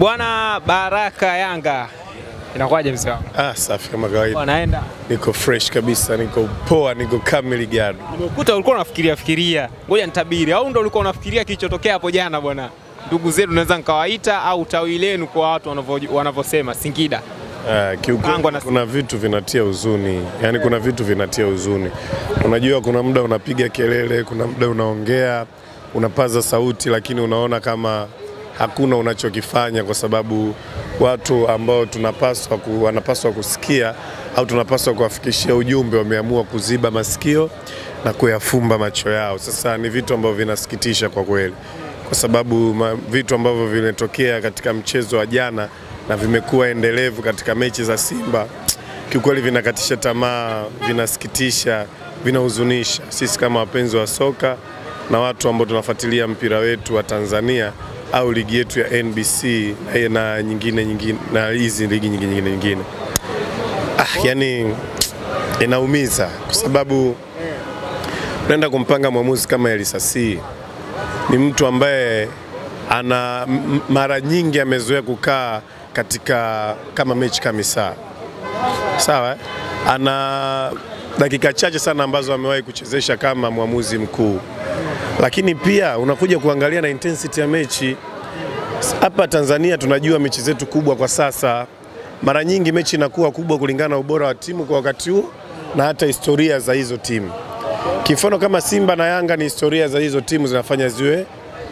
Bwana Baraka Yanga. Inakuwaje mzee wangu? Safi kama kawaida. Wanaenda. Niko fresh kabisa, niko poa, niko kamili gado. Nimekuta ulikuwa unafikiria. Ngoja nitabiri. Au ndio ulikuwa unafikiria kilichotokea hapo jana bwana? Ndugu zetu naweza nikawaita au tawi lenu kwa watu wanavyosema Singida. Kiukweli kuna vitu vinatia huzuni. Yaani kuna vitu vinatia huzuni. Unajua kuna muda unapiga kelele, kuna muda unaongea, unapaza sauti lakini unaona kama hakuna unachokifanya kwa sababu watu ambao wanapaswa kusikia au tunapaswa kuwafikishia ujumbe wameamua kuziba masikio na kuyafumba macho yao. Sasa ni vitu ambavyo vinasikitisha kwa kweli. Kwa sababu vitu ambavyo vimetokea katika mchezo wa jana na vimekuwa endelevu katika mechi za Simba, kiukweli vinakatisha tamaa, vinasikitisha, vinahuzunisha. Sisi kama wapenzi wa soka na watu ambao tunafuatilia mpira wetu wa Tanzania au ligi yetu ya NBC na nyingine na hizi ligi nyingine. Yani inaumiza kwa sababu unaenda kumpanga mwamuzi kama Elisasi. Ni mtu ambaye ana mara nyingi amezoea kukaa katika kama mechi kamisa. Sawa? Ana dakika chache sana ambazo amewahi kuchezesha kama mwamuzi mkuu. Lakini pia unakuja kuangalia na intensity ya mechi. Hapa Tanzania tunajua mechi zetu kubwa kwa sasa. Mara nyingi mechi inakuwa kubwa kulingana na ubora wa timu kwa wakati huo na hata historia za hizo timu. Kifano kama Simba na Yanga ni historia za hizo timu zinafanya ziwe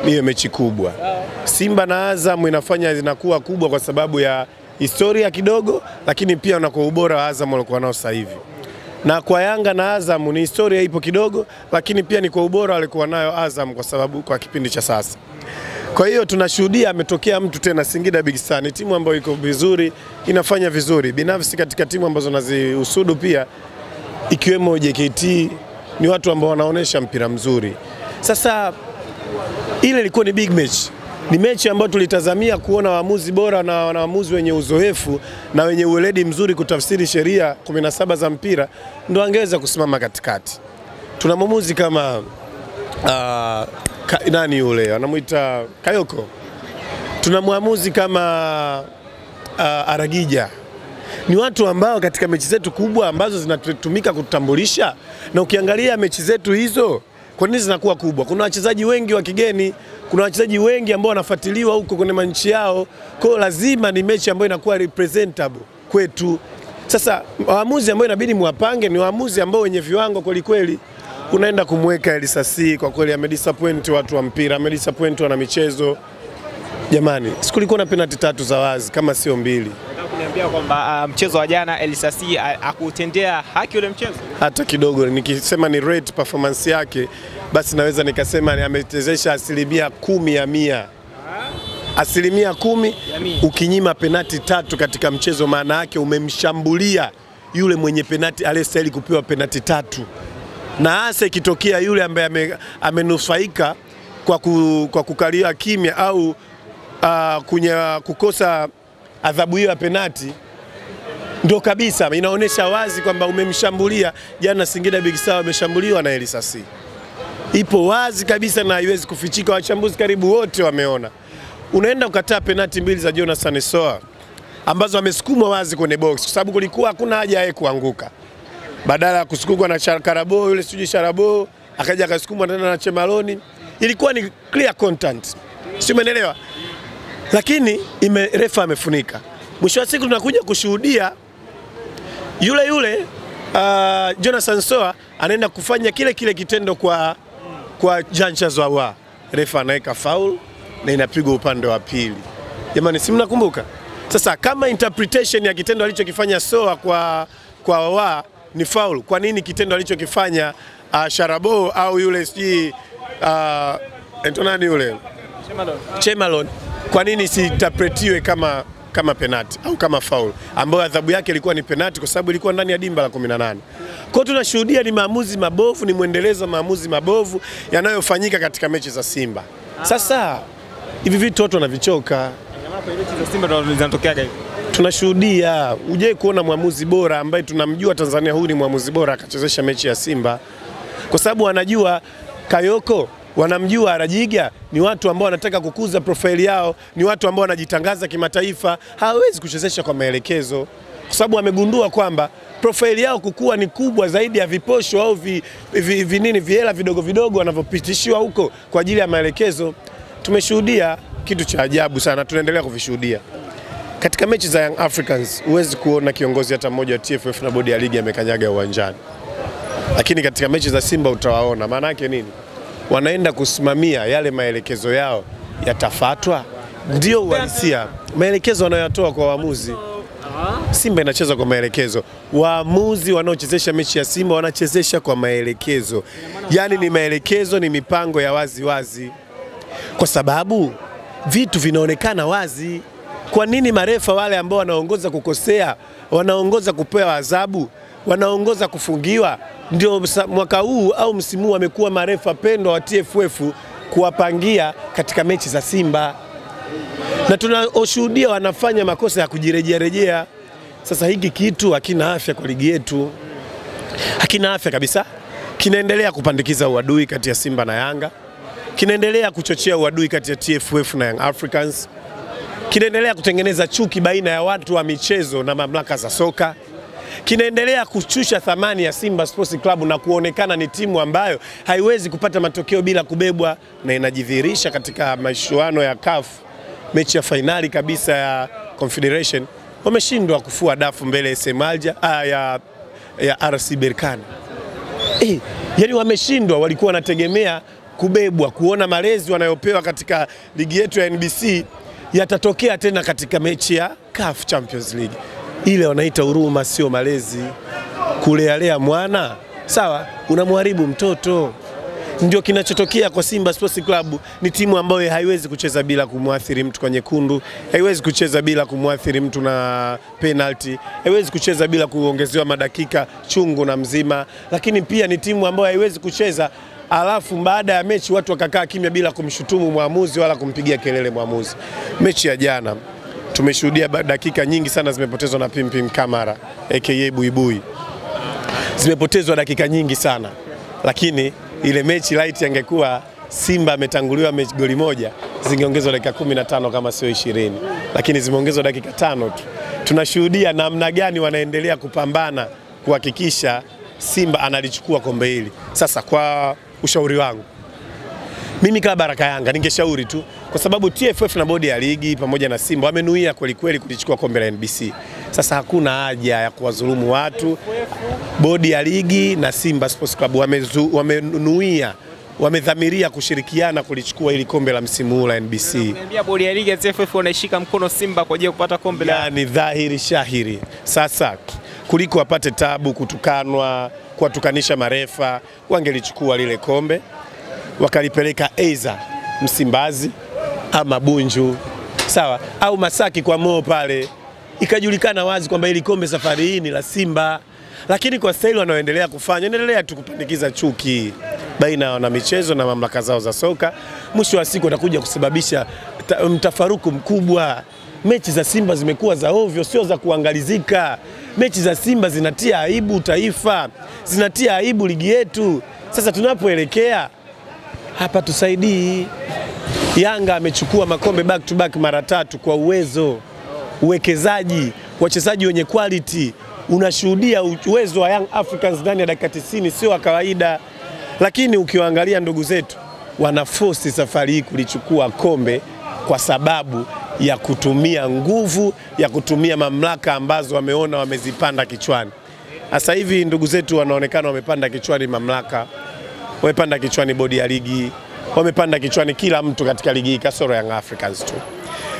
hiyo mechi kubwa. Simba na Azam inafanya zinakuwa kubwa kwa sababu ya historia kidogo, lakini pia na kwa ubora wa Azam walikuwa nao sasa hivi. Na kwa Yanga na Azam ni historia ipo kidogo, lakini pia ni kwa ubora walikuwa nayo Azam kwa sababu kwa kipindi cha sasa. Kwa hiyo tunashuhudia ametokea mtu tena Singida Big Star, ni timu ambayo iko vizuri, inafanya vizuri. Binafsi katika timu ambazo nazihusudu pia ikiwemo JKT ni watu ambao wanaonesha mpira mzuri. Sasa ile ilikuwa ni big match. Ni mechi ambayo tulitazamia kuona waamuzi bora na waamuzi wenye uzoefu na wenye uweledi mzuri kutafsiri sheria 17 za mpira ndio angeweza kusimama katikati. Tuna mwamuzi kama nani yule anamuita Kayoko. Tuna mwamuzi kama Aragija. Ni watu ambao katika mechi zetu kubwa ambazo zinatumika kutambulisha, na ukiangalia mechi zetu hizo kwa nini zinakuwa kubwa? Kuna wachezaji wengi wa kigeni, kuna wachezaji wengi ambao wanafuatiliwa huko kwenye manchi yao. Kwa lazima ni mechi ambayo inakuwa representable kwetu. Sasa waamuzi ambao inabidi muwapange ni waamuzi ambao wenye viwango kweli kweli. Unaenda kumweka Elisasi, kwa kweli amedisappoint watu wa mpira, amedisappoint wana michezo. Jamani, sikulikuwa na penalty 3 za wazi kama sio 2. Niambia kwamba mchezo wa jana Elisasi akutendea haki ule mchezo? Hata kidogo. Nikisema ni rate performance yake, basi naweza nikasema ametezesha 10% ya 100. 10% ukinyima penalty 3 katika mchezo, maana yake umemshambulia yule mwenye penalty aliyestahili kupewa penalty 3. Na hasa ikitokea yule ambaye amenufaika kwa kukalia kimya au kukosa adhabu hiyo ya penalty, ndio kabisa inaonesha wazi kwamba umemshambulia. Jana Singida Big Star wameshambuliwa na Elisasi. Ipo wazi kabisa na haiwezi kufichika, wachambuzi karibu wote wameona. Unaenda ukataa penalty 2 za Jonathan Soa ambazo amesukumwa wazi kwenye box kwa sababu kulikuwa hakuna haja yeye kuanguka. Badala ya kusukumwa na Karabo yule sijui Sharabo akaja akasukumwa tena na Chemaloni, ilikuwa ni clear content. Si umeelewa? Lakini refa amefunika. Mwisho wa siku tunakuja kushuhudia yule Jonathan Soa anaenda kufanya kile kitendo kwa Jean Chazoua. Refa anaweka foul na inapigwa upande wa pili. Jamani, si mnakumbuka? Sasa kama interpretation ya kitendo alichokifanya Soa kwa Wawa ni foul, kwa nini kitendo alichokifanya Sharabo au yule siji Antonani yule Chemalon kwa nini si interpretiwe kama penalty au kama foul, ambayo adhabu yake ilikuwa ni penalty kwa sababu ilikuwa ndani ya dimba la 18. Kwa tunashuhudia ni maamuzi mabovu, ni muendelezo maamuzi mabovu yanayofanyika katika mechi za Simba. Sasa hivi vitu watu wanavichoka. Mechi za Simba ndio zinatokea hivi. Tunashuhudia uje kuona mwamuzi bora ambaye tunamjua Tanzania, huyu ni mwamuzi bora akachezesha mechi ya Simba, kwa sababu anajua Kayoko wanamjua Arajiga, ni watu ambao wanataka kukuza profile yao, ni watu ambao wanajitangaza kimataifa. Hawezi kuchezesha kwa maelekezo, kwa sababu wamegundua kwamba profile yao kukua ni kubwa zaidi ya viposho au vihela vidogo vidogo wanavyopitishiwa huko kwa ajili ya maelekezo. Tumeshuhudia kitu cha ajabu sana, tunaendelea kuvishuhudia. Katika mechi za Young Africans huwezi kuona kiongozi hata mmoja wa TFF na bodi ya ligi amekanyaga uwanjani. Lakini katika mechi za Simba utawaona. Maana yake nini? Wanaenda kusimamia yale maelekezo yao yatafuatwa. Ndio uhalisia. Maelekezo wanayotoa kwa waamuzi. Simba inacheza kwa maelekezo. Waamuzi wanaochezesha mechi ya Simba wanachezesha kwa maelekezo. Yaani ni maelekezo, ni mipango ya wazi wazi. Kwa sababu vitu vinaonekana wazi. Kwa nini marefa wale ambao wanaongoza kukosea, wanaongoza kupewa adhabu, wanaongoza kufungiwa, ndio mwaka huu au msimu huu wamekuwa marefa pendwa wa TFF kuwapangia katika mechi za Simba. Na tunashuhudia wanafanya makosa ya kujirejea. Sasa hiki kitu hakina afya kwa ligi yetu. Hakina afya kabisa. Kinaendelea kupandikiza uadui kati ya Simba na Yanga. Kinaendelea kuchochea uadui kati ya TFF na Young Africans. Kinaendelea kutengeneza chuki baina ya watu wa michezo na mamlaka za soka. Kinaendelea kushusha thamani ya Simba Sports Club na kuonekana ni timu ambayo haiwezi kupata matokeo bila kubebwa, na inajidhihirisha katika michuano ya CAF, mechi ya fainali kabisa ya Confederation. Wameshindwa kufua dafu mbele ya SM Alger ya RC Berkane. Yani wameshindwa, walikuwa wanategemea kubebwa, kuona malezi wanayopewa katika ligi yetu ya NBC yatatokea tena katika mechi ya CAF Champions League. Ile wanaita huruma, sio malezi. Kulealea mwana, sawa, unamharibu mtoto. Ndio kinachotokea kwa Simba Sports Club. Ni timu ambayo haiwezi kucheza bila kumwathiri mtu kwa nyekundu, haiwezi kucheza bila kumwathiri mtu na penalty, haiwezi kucheza bila kuongezewa madakika chungu na mzima. Lakini pia ni timu ambayo haiwezi kucheza alafu baada ya mechi watu wakakaa kimya bila kumshutumu mwamuzi wala kumpigia kelele mwamuzi. Mechi ya jana tumeshuhudia dakika nyingi sana zimepotezwa na Pimpim Kamara aka Buibui. Zimepotezwa dakika nyingi sana. Lakini ile mechi light yangekuwa Simba ametanguliwa mechi goli moja, zingeongezwa dakika 15 kama sio 20. Lakini zimeongezwa dakika 5 tu. Tunashuhudia namna gani wanaendelea kupambana kuhakikisha Simba analichukua kombe hili. Sasa kwa ushauri wangu, mimi kama Baraka Yanga ningeshauri tu, kwa sababu TFF na bodi ya ligi pamoja na Simba wamenuia kweli kweli kulichukua kombe la NBC. Sasa hakuna haja ya kuwadhulumu watu. Bodi ya ligi na Simba Sports Club wamenuia, wamedhamiria kushirikiana kulichukua ili kombe la msimu huu la NBC. Niambia bodi ya ligi ya TFF wanaishika mkono Simba kwa ajili ya kupata kombe la, yani dhahiri shahiri. Sasa kuliko wapate tabu kutukanwa, kuwatukanisha marefa, wangelichukua lile kombe wakalipeleka Eiza Msimbazi ama Bunju, sawa, au Masaki kwa Mo pale, ikajulikana wazi kwamba ili kombe safari hii ni la Simba. Lakini kwa staili wanaoendelea kufanya, endelea tu kupandikiza chuki baina ya wanamichezo na mamlaka zao za soka, mwisho wa siku watakuja kusababisha mtafaruku mkubwa. Mechi za Simba zimekuwa za ovyo, sio za kuangalizika. Mechi za Simba zinatia aibu taifa, zinatia aibu ligi yetu. Sasa tunapoelekea hapa tusaidii. Yanga amechukua makombe back to back mara 3 kwa uwezo, uwekezaji, wachezaji wenye quality. Unashuhudia uwezo wa Young Africans ndani ya dakika 90 sio wa kawaida. Lakini ukiwaangalia ndugu zetu wanaforce safari hii kulichukua kombe kwa sababu ya kutumia nguvu, ya kutumia mamlaka ambazo wameona wamezipanda kichwani. Sasa hivi ndugu zetu wanaonekana wamepanda kichwani mamlaka, wamepanda kichwani bodi ya ligi, wamepanda kichwani kila mtu katika ligi kasoro Young Africans tu.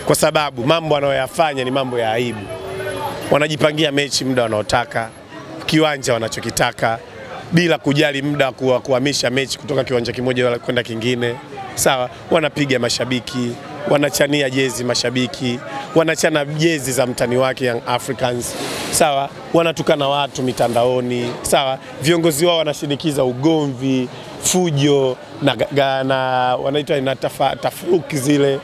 Kwa sababu mambo wanayoyafanya ni mambo ya aibu. Wanajipangia mechi muda wanaotaka, kiwanja wanachokitaka, bila kujali muda wa kuhamisha mechi kutoka kiwanja kimoja kwenda kingine. Sawa, wanapiga mashabiki, wanachania jezi mashabiki, wanachana jezi za mtani wake Young Africans. Sawa, wanatukana watu mitandaoni. Sawa, viongozi wao wanashinikiza ugomvi, fujo na wanaita na tafuruki zile.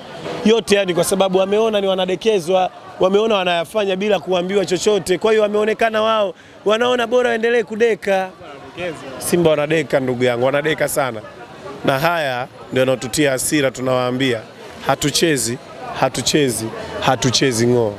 Yote yani kwa sababu wameona ni wanadekezwa, wameona wanayafanya bila kuambiwa chochote. Kwa hiyo wameonekana wao wanaona bora waendelee kudeka. Simba wanadeka ndugu yangu, wanadeka sana. na haya ndio yanotutia hasira. Tunawaambia hatuchezi ng'oo.